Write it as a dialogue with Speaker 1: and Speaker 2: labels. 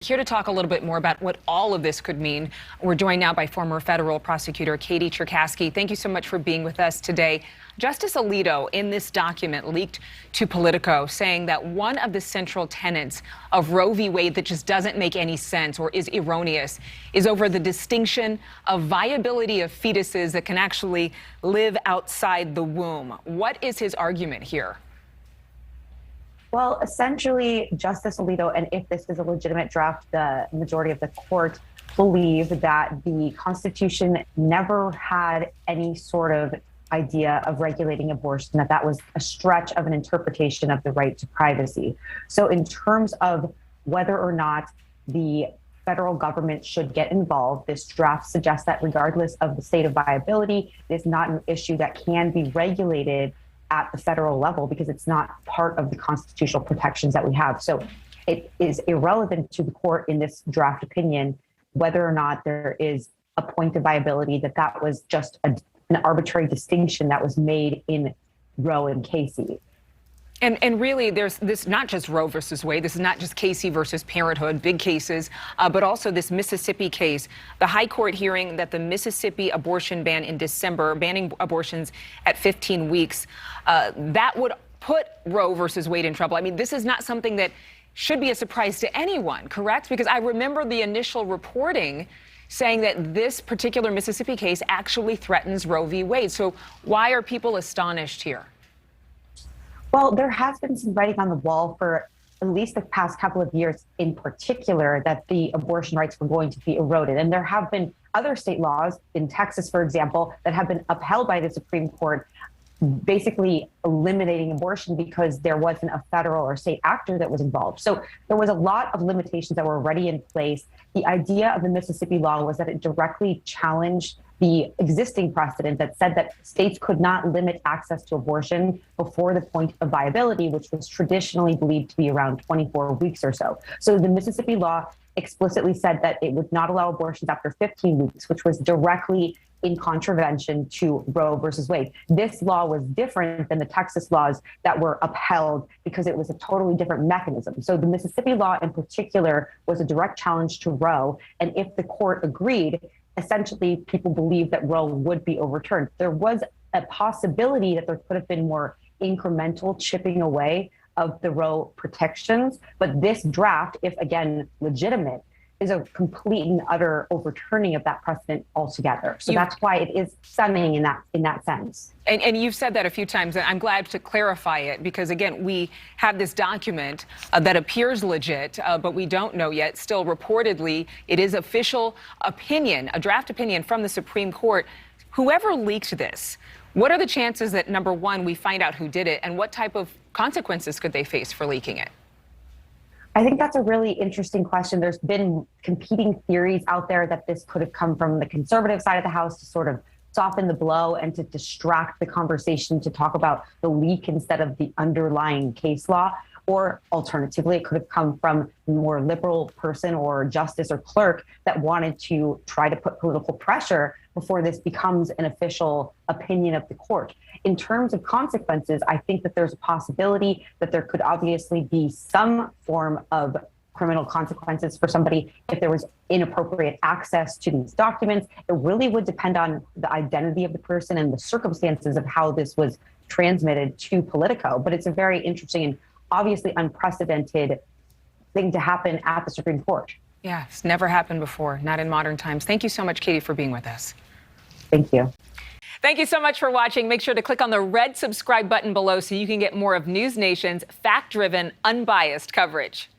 Speaker 1: Here to talk a little bit more about what all of this could mean, we're joined now by former federal prosecutor Katie Cherkasky. Thank you so much for being with us today. Justice Alito, in this document leaked to Politico, saying that one of the central tenets of Roe v. Wade that just doesn't make any sense or is erroneous is over the distinction of viability of fetuses that can actually live outside the womb. What is his argument here?
Speaker 2: Well, essentially, Justice Alito, and if this is a legitimate draft, the majority of the court believe that the Constitution never had any sort of idea of regulating abortion, that was a stretch of an interpretation of the right to privacy. So in terms of whether or not the federal government should get involved, this draft suggests that regardless of the state of viability, it is not an issue that can be regulated at the federal level because it's not part of the constitutional protections that we have. So it is irrelevant to the court in this draft opinion whether or not there is a point of viability, that was just an arbitrary distinction that was made in Roe and Casey.
Speaker 1: And really, there's this not just Roe versus Wade. This is not just Casey versus Parenthood, big cases, but also this Mississippi case. The high court hearing that the Mississippi abortion ban in December, banning abortions at 15 weeks, that would put Roe versus Wade in trouble. I mean, this is not something that should be a surprise to anyone, correct? Because I remember the initial reporting saying that this particular Mississippi case actually threatens Roe v. Wade. So why are people astonished here?
Speaker 2: Well, there has been some writing on the wall for at least the past couple of years in particular that the abortion rights were going to be eroded. And there have been other state laws in Texas, for example, that have been upheld by the Supreme Court, basically eliminating abortion because there wasn't a federal or state actor that was involved. So there was a lot of limitations that were already in place. The idea of the Mississippi law was that it directly challenged the existing precedent that said that states could not limit access to abortion before the point of viability, which was traditionally believed to be around 24 weeks or so. So the Mississippi law explicitly said that it would not allow abortions after 15 weeks, which was directly in contravention to Roe versus Wade. This law was different than the Texas laws that were upheld because it was a totally different mechanism. So the Mississippi law in particular was a direct challenge to Roe. And if the court agreed, essentially people believed that Roe would be overturned. There was a possibility that there could have been more incremental chipping away of the Roe protections. But this draft, if again legitimate, is a complete and utter overturning of that precedent altogether. So that's why it is stunning in that sense.
Speaker 1: And you've said that a few times, and I'm glad to clarify it because, again, we have this document that appears legit, but we don't know yet. Still, reportedly, it is official opinion, a draft opinion from the Supreme Court. Whoever leaked this, what are the chances that, number one, we find out who did it, and what type of consequences could they face for leaking it?
Speaker 2: I think that's a really interesting question. There's been competing theories out there that this could have come from the conservative side of the House to sort of soften the blow and to distract the conversation to talk about the leak instead of the underlying case law. Or alternatively, it could have come from a more liberal person or justice or clerk that wanted to try to put political pressure before this becomes an official opinion of the court. In terms of consequences, I think that there's a possibility that there could obviously be some form of criminal consequences for somebody if there was inappropriate access to these documents. It really would depend on the identity of the person and the circumstances of how this was transmitted to Politico. But it's a very interesting and obviously unprecedented thing to happen at the Supreme Court.
Speaker 1: Yeah, it's never happened before, not in modern times. Thank you so much, Katie, for being with us.
Speaker 2: Thank you.
Speaker 1: Thank you so much for watching. Make sure to click on the red subscribe button below so you can get more of NewsNation's fact-driven, unbiased coverage.